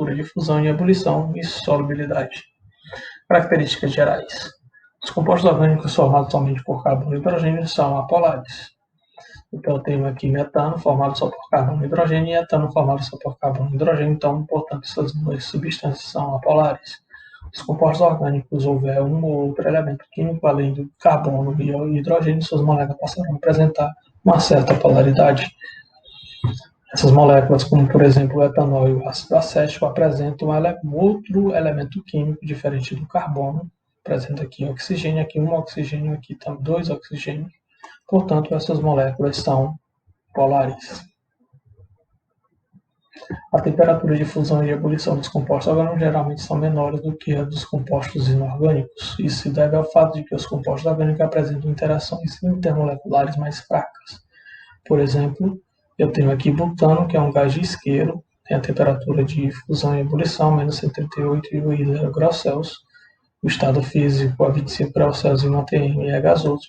temperatura de fusão e ebulição e solubilidade. Características gerais. Os compostos orgânicos formados somente por carbono e hidrogênio são apolares. Então, eu tenho aqui metano formado só por carbono e hidrogênio e etano formado só por carbono e hidrogênio. Então, portanto, essas duas substâncias são apolares. Os compostos orgânicos houver um ou outro elemento químico, além do carbono e hidrogênio, suas moléculas passarão a apresentar uma certa polaridade. Essas moléculas, como por exemplo o etanol e o ácido acético, apresentam outro elemento químico diferente do carbono. Apresenta aqui oxigênio, aqui um oxigênio, aqui dois oxigênios. Portanto, essas moléculas são polares. A temperatura de fusão e ebulição dos compostos orgânicos geralmente são menores do que a dos compostos inorgânicos. Isso se deve ao fato de que os compostos orgânicos apresentam interações intermoleculares mais fracas. Por exemplo, eu tenho aqui butano, que é um gás de isqueiro, tem a temperatura de fusão e ebulição, menos 138,0 graus Celsius. O estado físico a 25 graus Celsius e 1 atm é gasoso.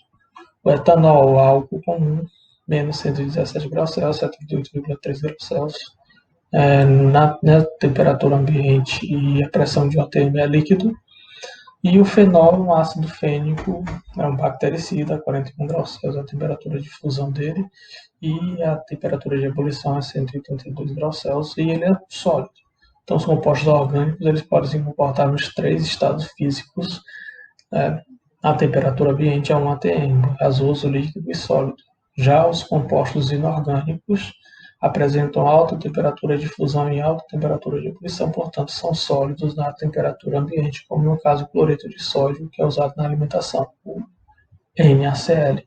O etanol, álcool comum, menos 117 graus Celsius, 78,3 graus Celsius. Na temperatura ambiente e a pressão de 1 atm é líquido. E o fenol, um ácido fênico, é um bactericida, 41 graus Celsius a temperatura de fusão dele, e a temperatura de ebulição é 182 graus Celsius, e ele é sólido. Então, os compostos orgânicos eles podem se comportar nos três estados físicos. A temperatura ambiente é 1 atm, gasoso, líquido e sólido. Já os compostos inorgânicos apresentam alta temperatura de fusão e alta temperatura de ebulição, portanto, são sólidos na temperatura ambiente, como no caso o cloreto de sódio, que é usado na alimentação, o NaCl.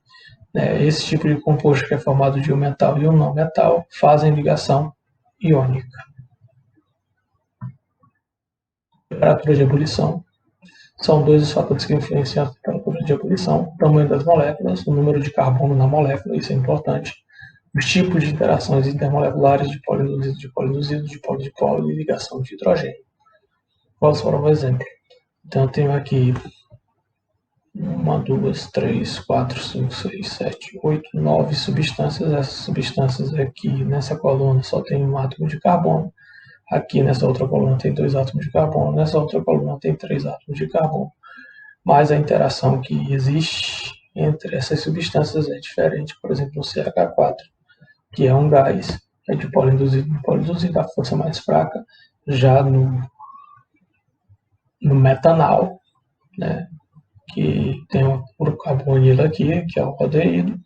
Esse tipo de composto que é formado de um metal e um não metal fazem ligação iônica. Temperatura de ebulição. São dois os fatores que influenciam a temperatura de ebulição: o tamanho das moléculas, o número de carbono na molécula, isso é importante, os tipos de interações intermoleculares de polo-induzido, de polo-induzido, de polo-dipolo e ligação de hidrogênio. Vamos para um exemplo. Então, eu tenho aqui 1, 2, 3, 4, 5, 6, 7, 8, 9 substâncias. Essas substâncias aqui nessa coluna só tem um átomo de carbono. Aqui nessa outra coluna tem 2 átomos de carbono. Nessa outra coluna tem 3 átomos de carbono. Mas a interação que existe entre essas substâncias é diferente. Por exemplo, o CH4, que é um gás, é de polo induzido, a força mais fraca. Já no metanal, que tem o carbonilo aqui, que é o aldeído,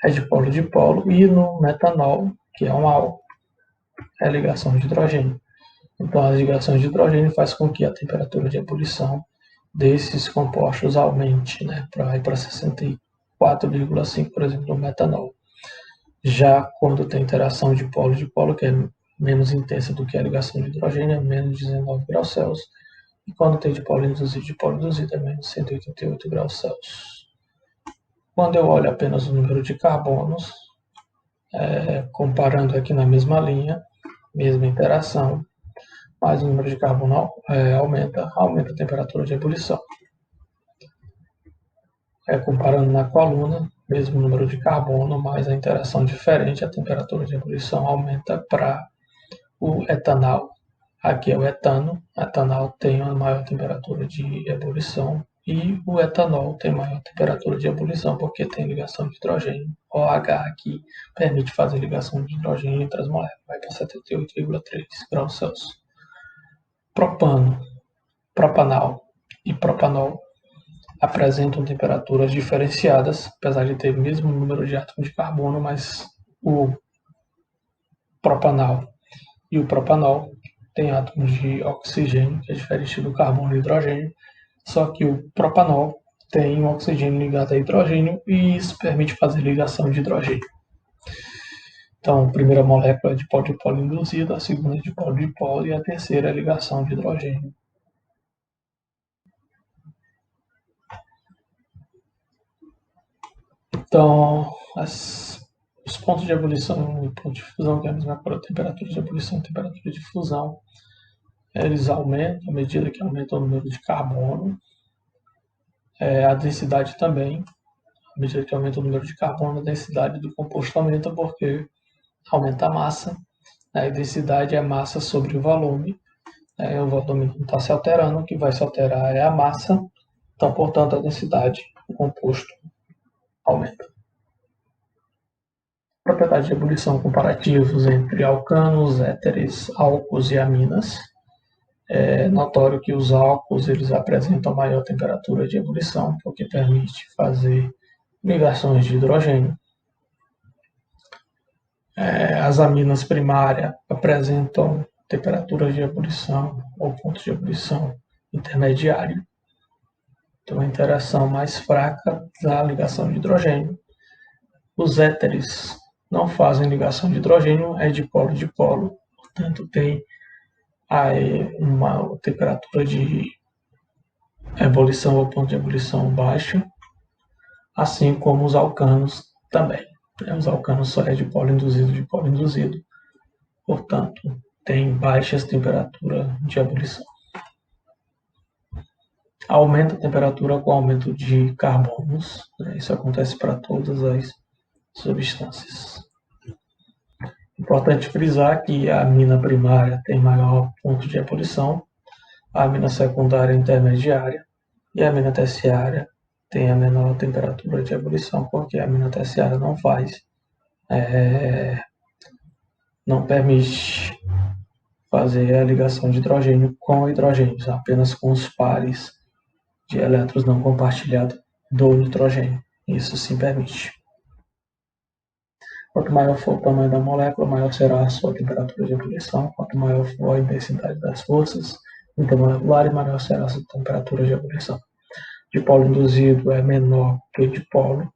é de polo, e no metanol, que é um álcool, é a ligação de hidrogênio. Então, as ligações de hidrogênio faz com que a temperatura de ebulição desses compostos aumente, para ir para 64,5, por exemplo, no metanol. Já quando tem interação de polo, que é menos intensa do que a ligação de hidrogênio, é menos 19 graus Celsius. E quando tem de polo induzido é menos 188 graus Celsius. Quando eu olho apenas o número de carbonos, comparando aqui na mesma linha, mesma interação, mas o número de carbono aumenta a temperatura de ebulição. Comparando na coluna, mesmo número de carbono, mas a interação diferente, a temperatura de ebulição aumenta para o etanol. Aqui é o etano. O etanol tem uma maior temperatura de ebulição e o etanol tem maior temperatura de ebulição porque tem ligação de hidrogênio. OH aqui permite fazer ligação de hidrogênio entre as moléculas, vai para 78,3 graus Celsius. Propano, propanal e propanol apresentam temperaturas diferenciadas, apesar de ter o mesmo número de átomos de carbono, mas o propanal e o propanol tem átomos de oxigênio, que é diferente do carbono e hidrogênio, só que o propanol tem um oxigênio ligado a hidrogênio e isso permite fazer ligação de hidrogênio. Então, a primeira molécula é de polo induzido, a segunda é de polo e a terceira é a ligação de hidrogênio. Então, os pontos de ebulição e ponto de fusão, que é a mesma coisa, temperatura de ebulição e temperatura de fusão, eles aumentam à medida que aumenta o número de carbono. A densidade também, à medida que aumenta o número de carbono, a densidade do composto aumenta porque aumenta a massa A densidade é massa sobre o volume. O volume não está se alterando, o que vai se alterar é a massa. Então, portanto, a densidade do composto aumenta. Propriedade de ebulição comparativos entre alcanos, éteres, álcools e aminas. É notório que os álcools eles apresentam maior temperatura de ebulição, porque permite fazer ligações de hidrogênio. As aminas primárias apresentam temperatura de ebulição ou ponto de ebulição intermediário. Então, a interação mais fraca da ligação de hidrogênio. Os éteres não fazem ligação de hidrogênio, é dipolo-dipolo, portanto, tem aí uma temperatura de ebulição ou ponto de ebulição baixa, assim como os alcanos também. Os alcanos só é dipolo induzido, portanto, tem baixas temperaturas de ebulição. Aumenta a temperatura com aumento de carbonos, isso acontece para todas as substâncias. Importante frisar que a amina primária tem maior ponto de ebulição, a amina secundária intermediária e a amina terciária tem a menor temperatura de ebulição, porque a amina terciária não permite fazer a ligação de hidrogênio com hidrogênios, apenas com os pares de elétrons não compartilhados do nitrogênio. Isso sim permite. Quanto maior for o tamanho da molécula, maior será a sua temperatura de ebulição. Quanto maior for a intensidade das forças intermoleculares, maior será a sua temperatura de ebulição. Dipolo induzido é menor que dipolo,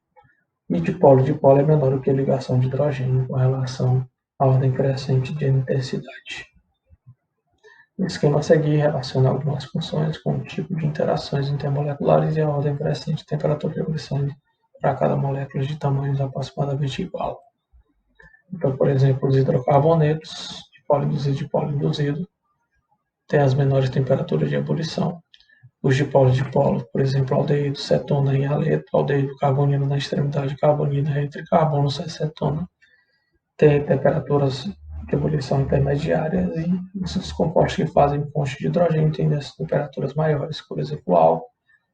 e dipolo-dipolo é menor do que a ligação de hidrogênio com relação à ordem crescente de intensidade. O esquema a seguir relaciona algumas funções com o tipo de interações intermoleculares e a ordem crescente de temperatura de ebulição para cada molécula de tamanhos aproximadamente igual. Então, por exemplo, os hidrocarbonetos, dipolo induzido e dipolo induzido, têm as menores temperaturas de ebulição. Os dipolos, por exemplo, aldeído, cetona e haleto, aldeído carbonilo na extremidade, carbonila entre carbono e cetona, têm temperaturas de ebulição intermediárias e os compostos que fazem ponte de hidrogênio têm essas temperaturas maiores, por exemplo, o álcool,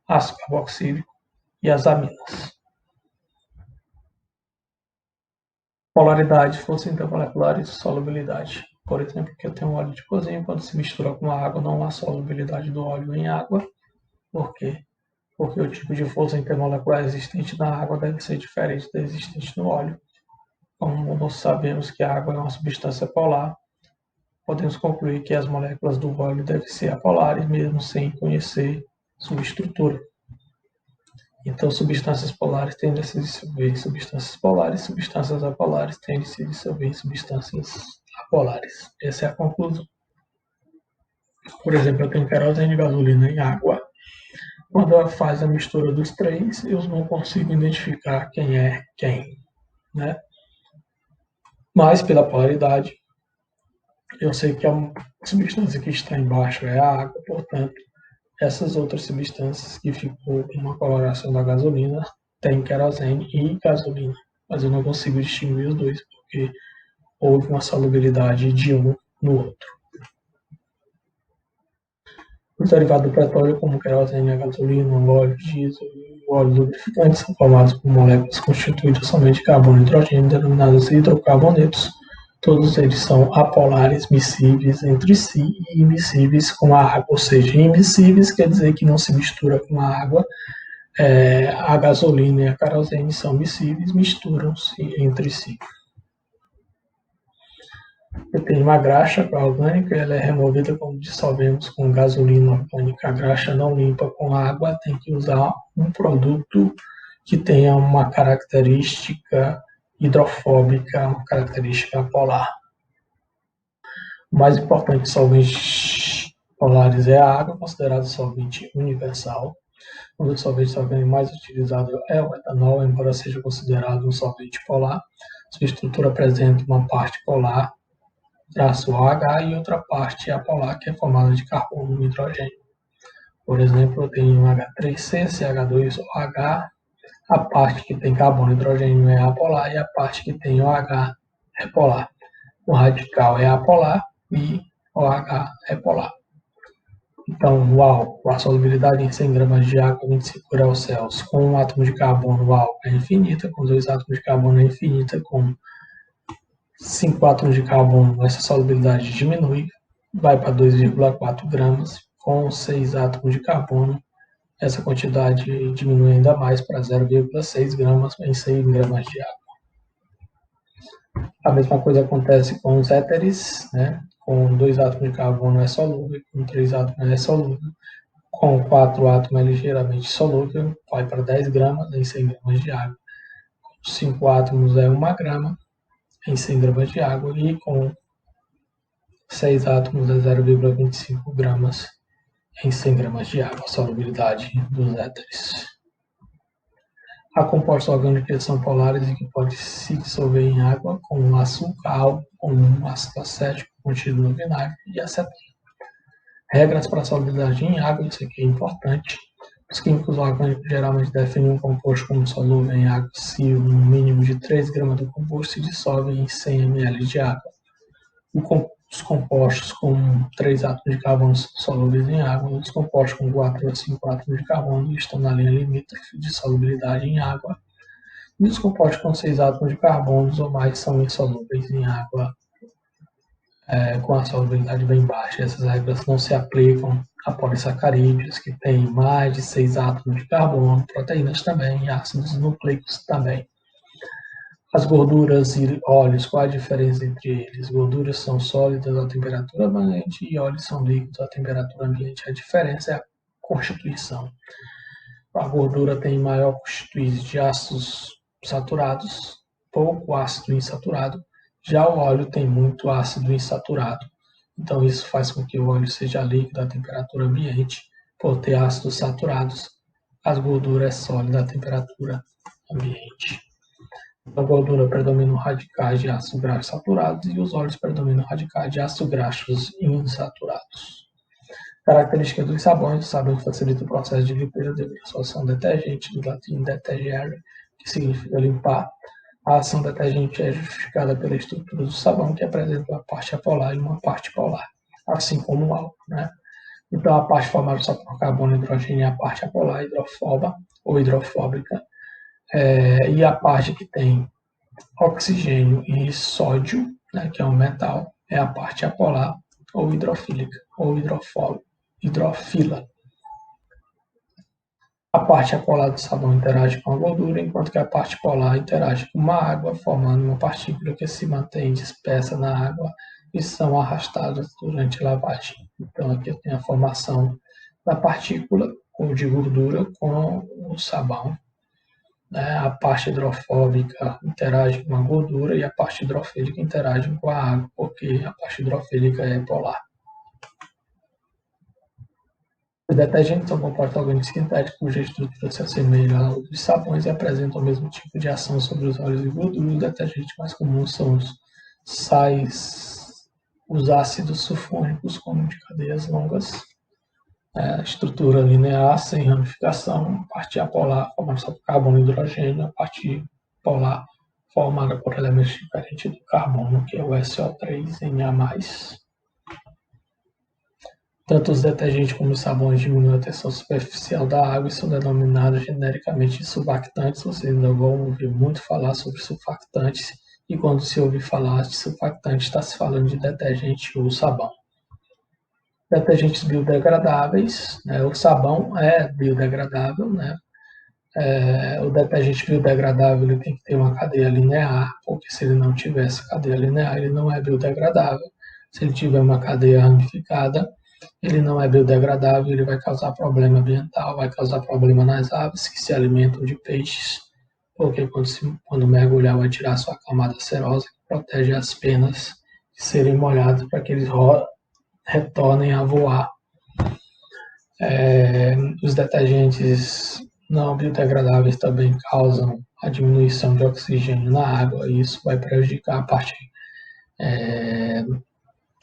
ácido carboxílico e as aminas. Polaridade, força intermolecular e solubilidade. Por exemplo, aqui eu tenho um óleo de cozinha, quando se mistura com água, não há solubilidade do óleo em água. Por quê? Porque o tipo de força intermolecular existente na água deve ser diferente da existente no óleo. Como nós sabemos que a água é uma substância polar, podemos concluir que as moléculas do óleo devem ser apolares, mesmo sem conhecer sua estrutura. Então, substâncias polares tendem a se dissolver em substâncias polares, substâncias apolares tendem a se dissolver em substâncias apolares. Essa é a conclusão. Por exemplo, eu tenho querosene e gasolina em água. Quando ela faz a mistura dos três, eu não consigo identificar quem é quem, né? Mas, pela polaridade, eu sei que a substância que está embaixo é a água, portanto, essas outras substâncias que ficou com uma coloração da gasolina têm querosene e gasolina, mas eu não consigo distinguir os dois porque houve uma solubilidade de um no outro. Os derivados do petróleo, como querosene, a gasolina, o óleo diesel e o óleo lubrificante, são formados por moléculas constituídas somente de carbono e hidrogênio, denominadas hidrocarbonetos. Todos eles são apolares, miscíveis entre si e immiscíveis com a água, ou seja, immiscíveis quer dizer que não se mistura com a água. A gasolina e a querosene são miscíveis, misturam-se entre si. Eu tenho uma graxa orgânica, ela é removida quando dissolvemos com gasolina orgânica. A graxa não limpa com água, tem que usar um produto que tenha uma característica hidrofóbica, uma característica polar. O mais importante solvente polares é a água, considerado solvente universal. Um dos solventes orgânicos mais utilizados é o etanol, embora seja considerado um solvente polar. Sua estrutura apresenta uma parte polar, traço OH, e outra parte apolar, que é formada de carbono e hidrogênio. Por exemplo, eu tenho H3C, CH2OH, a parte que tem carbono e hidrogênio é apolar e a parte que tem OH é polar. o radical é apolar e o H é polar. Então, o álcool, a solubilidade em 100 gramas de água, 25 graus Celsius. Com um átomo de carbono, o álcool é infinita. Com dois átomos de carbono, é infinita. Com 5 átomos de carbono, essa solubilidade diminui, vai para 2,4 gramas. Com 6 átomos de carbono, essa quantidade diminui ainda mais para 0,6 gramas em 100 gramas de água. A mesma coisa acontece com os éteres, né? Com 2 átomos de carbono é solúvel, com 3 átomos é solúvel. Com 4 átomos é ligeiramente solúvel, vai para 10 gramas em 100 gramas de água. Com 5 átomos é 1 grama em 100 gramas de água. E com 6 átomos é 0,25 gramas em 100 gramas de água, a solubilidade dos éteres. Há compostos orgânicos que são polares e que podem se dissolver em água, como açúcar, álcool, como ácido acético contido no vinagre e acetona. Regras para a solubilidade em água, isso aqui é importante. Os químicos orgânicos geralmente definem um composto como solúvel em água se um mínimo de 3 gramas do composto se dissolve em 100 ml de água. Os compostos com 3 átomos de carbono são solúveis em água. Os compostos com 4 a 5 átomos de carbono estão na linha limítrofe de solubilidade em água. E os compostos com 6 átomos de carbono ou mais são insolúveis em água, com a solubilidade bem baixa. Essas regras não se aplicam a polissacarídeos, que têm mais de 6 átomos de carbono, proteínas também, e ácidos nucleicos também. As gorduras e óleos, qual a diferença entre eles? Gorduras são sólidas à temperatura ambiente e óleos são líquidos à temperatura ambiente. A diferença é a constituição. A gordura tem maior constituição de ácidos saturados, pouco ácido insaturado. Já o óleo tem muito ácido insaturado. Então, isso faz com que o óleo seja líquido à temperatura ambiente, por ter ácidos saturados. As gorduras é sólida à temperatura ambiente. A gordura predominam radicais de ácidos graxos saturados e os óleos predominam radicais de ácidos graxos insaturados. Características dos sabões. O sabão facilita o processo de limpeza devido à sua ação detergente, do latim detergere, que significa limpar. A ação detergente é justificada pela estrutura do sabão, que apresenta uma parte apolar e uma parte polar, assim como o álcool, né? Então, a parte formada só por carbono e hidrogênio é a parte apolar, hidrofoba ou hidrofóbica, e a parte que tem oxigênio e sódio, né, que é um metal, é a parte apolar ou hidrofílica ou hidrofila. A parte apolar do sabão interage com a gordura, enquanto que a parte polar interage com uma água, formando uma partícula que se mantém dispersa na água e são arrastadas durante a lavagem. Então, aqui eu tenho a formação da partícula ou de gordura com o sabão. A parte hidrofóbica interage com a gordura e a parte hidrofílica interage com a água, porque a parte hidrofílica é polar. Os detergentes são compostos orgânicos sintéticos cuja estrutura se assemelha à dos sabões e apresentam o mesmo tipo de ação sobre os óleos e gorduras. Os detergentes mais comuns são os sais, os ácidos sulfônicos, como de cadeias longas, estrutura linear, sem ramificação, parte apolar formada só por carbono e hidrogênio, a parte polar formada por elementos diferentes do carbono, que é o SO3Na+. Tanto os detergentes como os sabões diminuem a tensão superficial da água e são denominados genericamente surfactantes. Vocês ainda vão ouvir muito falar sobre surfactantes, e quando se ouvir falar de surfactante, está se falando de detergente ou sabão. Detergentes biodegradáveis, né? O sabão é biodegradável, né? O detergente biodegradável ele tem que ter uma cadeia linear, porque se ele não tiver essa cadeia linear, ele não é biodegradável. Se ele tiver uma cadeia ramificada, ele não é biodegradável, ele vai causar problema ambiental, vai causar problema nas aves que se alimentam de peixes, porque quando mergulhar vai tirar sua camada cerosa que protege as penas de serem molhadas para que eles retornem a voar. Os detergentes não biodegradáveis também causam a diminuição de oxigênio na água, e isso vai prejudicar a parte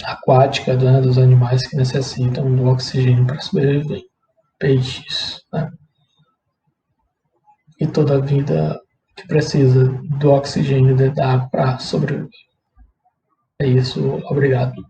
aquática, né, dos animais que necessitam do oxigênio para sobreviver, peixes, né? E toda a vida que precisa do oxigênio dentro da água para sobreviver. É isso, obrigado.